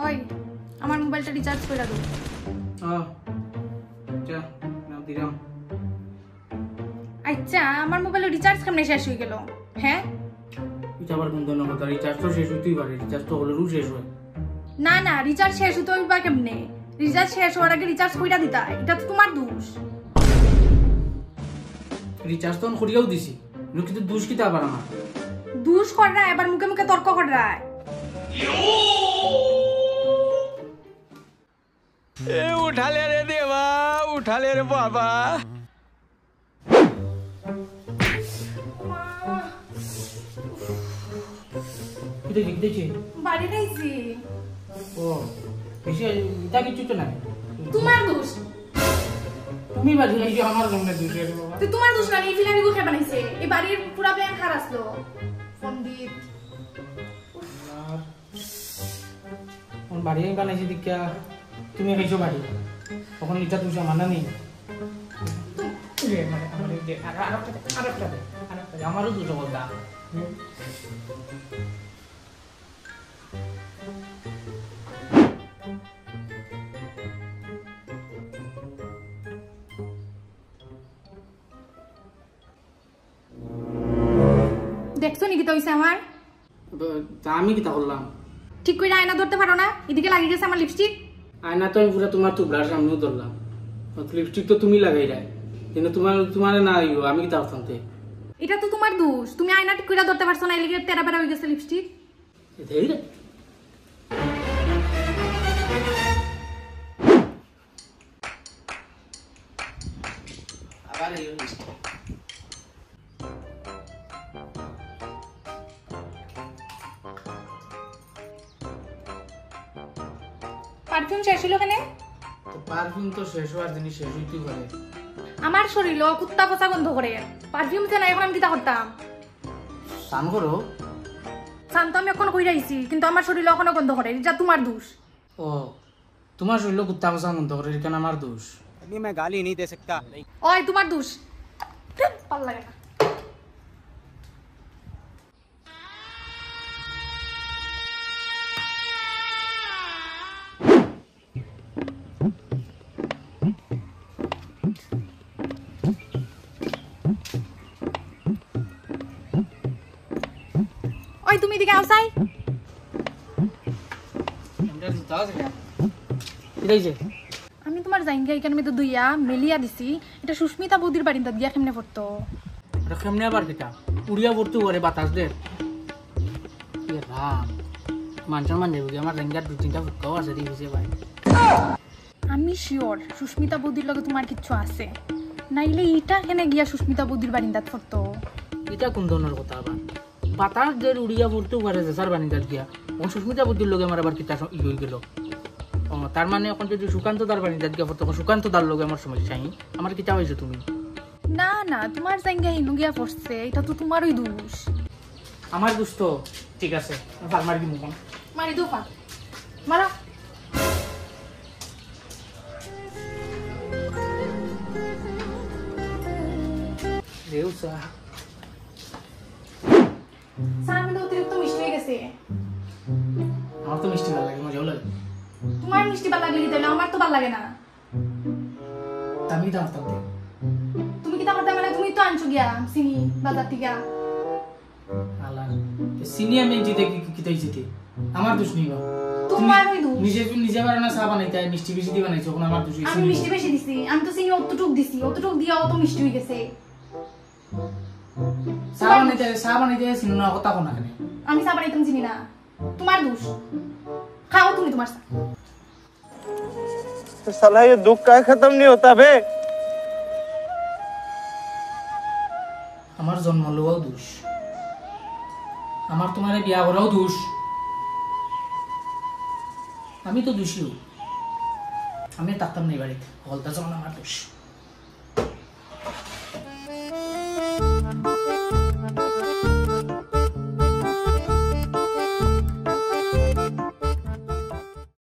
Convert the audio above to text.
ওই আমার মোবাইলটা রিচার্জ করে দাও। আচ্ছা নাম দিলাম। আচ্ছা আমার মোবাইলে রিচার্জ কেমনে শেষ হয়ে গেল? হ্যাঁ এটা আবার কোন ধরনের কথা? রিচার্জ তো শেষ হইতেই পারে, রিচার্জ তো হলেও শেষ হয়। না না রিচার্জ শেষ হতে হইবা কেমনে? রিচার্জ শেষ হওয়ার আগে রিচার্জ কইরা দিতা, এটা তো তোমার দোষ। রিচার্জ তো করিয়াও দিছি, কিন্তু দোষ কিতা আবার আমার? দোষ কররা এবার মুখে মুখে তর্ক কররা। ए उठा ले रे देवा, उठा ले रे बाबा। কিদেছি বাড়ি যাইছি। ও বেশি এটা কিছু তো নাই, তোমার দোষ। তুমি বাড়ি যাইছো আমার জন্য দোষ রে বাবা। তো তোমার দোষ না, এই ফিলারি গুখে বানাইছে। এই বাড়ির পুরা প্ল্যান খারাপ আসলো। পণ্ডিত কোন বাড়ি বানাইছি দীক্ষা তুমি খাইছো বাড়ি, তখন এটা তুমি মানা নেই। আমারও দুটো বলতা। দেখছো নাকি তো হইছে আমার? আমি কিতা করলাম? ঠিক করে আয়না ধরতে পারো না? এদিকে লাগিয়ে গেছে আমার লিপস্টিক। আয়না তো আমি পুরো তোমার টুবলার সামনেও ধরলাম, লিপস্টিক তো তুমি লাগাই রায়, কিন্তু তোমার না আমি কিতা করতাম? এটা তো তোমার দোষ, তুমি আয়না ঠিক করে ধরতে পারছো না, এদিকে তেরা বেড়া হয়ে গেছে লিপস্টিক। আবার পারফিউম শেষ হলো কেন? পারফিউম তো শেষ হওয়ার জিনিস শেষ হইতেই পারে। আমার শরীরও কুত্তা পচা গন্ধ করে, পারফিউম তে না, এখন আমি কিতা করতাম? স্নান করো। স্নান তো আমি এখন কইরা আইছি, কিন্তু আমার শরীর এখনো গন্ধ করে, এটা তোমার দোষ। ও তোমার শরীর কুত্তা পচা গন্ধ করে, এটা আমার দোষ? अभी मैं गाली नहीं दे सकता। ওই তোমার দোষ। ভাল লাগে না। ওই তুমি এদিকে আওসাই। আমি তোমার জাইঙ্গা এখানে আমি তো দুইয়া মেলিয়া দিছি, এটা সুস্মিতা বৌদির বাড়িতে দিয়া কেমনে পড়তো? এটা কেমনে আবার কিটা উড়িয়া পড়তে পারে বাতাস দে? রাম মানুষের মান যাবে, আমার রেঙ্গার দু তিনটা ফুটকাও আছে দেখেছে ভাই। আমি শিওর সুস্মিতা বৌদির লগে তোমার কিচ্ছু আছে, নাইলে এটা কেনে গিয়া সুস্মিতা বৌদির বাড়িতে পড়তো? এটা কোন ধরনের কথা আবার? বাতাস দের উড়িয়া পড়তেও পারে স্যার বাণিজ্যার দিয়া, ও সুস্মিতা বুদ্ধির লোক আমার আবার কিতা হয়ে গেল। ও তার মানে এখন যদি সুকান্ত দার বাণিজ্যার দিয়া পড়তো, সুকান্ত দার লোক আমার সমস্যা আমার কিতা হয়েছে? তুমি না না তোমার জায়গা হিনু গিয়া পড়ছে, এটা তো তোমারই দোষ। আমার দোষ তো ঠিক আছে, ফাল মারি দিমু কোন মারি দো ফাল মারা। রেউসা সারা মিলে অতিরিক্ত মিষ্টি হয়ে গেছে। আমার তো মিষ্টি ভালো লাগে, মজাও লাগে। তোমার মিষ্টি ভালো লাগলে কি তাহলে আমার তো ভালো লাগে না। আমি তো আসতাম তুমি কি তা করতে মানে? তুমি তো আনছো গিয়া চিনি বাজার থেকে। আলা চিনি আমি জিতে কিতাই জিতে, আমার দোষ নেই। তোমারই দোষ। নিজে বানানো চা বানাইতে মিষ্টি বেশি দিয়ে বানাইছো, এখন আমার দোষ। আমি মিষ্টি বেশি দিছি, আমি তো চিনি অতটুক দিছি, অতটুক দিয়া অত মিষ্টি হয়ে গেছে। চা বানাইতে চিনি না কথা কোনা কেন? আমি চা বানাইতাম চিনি না, তোমার দোষ। খাও তুমি তোমার চা। साला ये दुख का खत्म नहीं होता बे। আমার জন্ম লওয়াও দোষ, আমার তোমারে বিয়া করাও দোষ, আমি তো দোষীও। আমি থাকতাম না এই বাড়িতে, হলতা যখন আমার দোষ।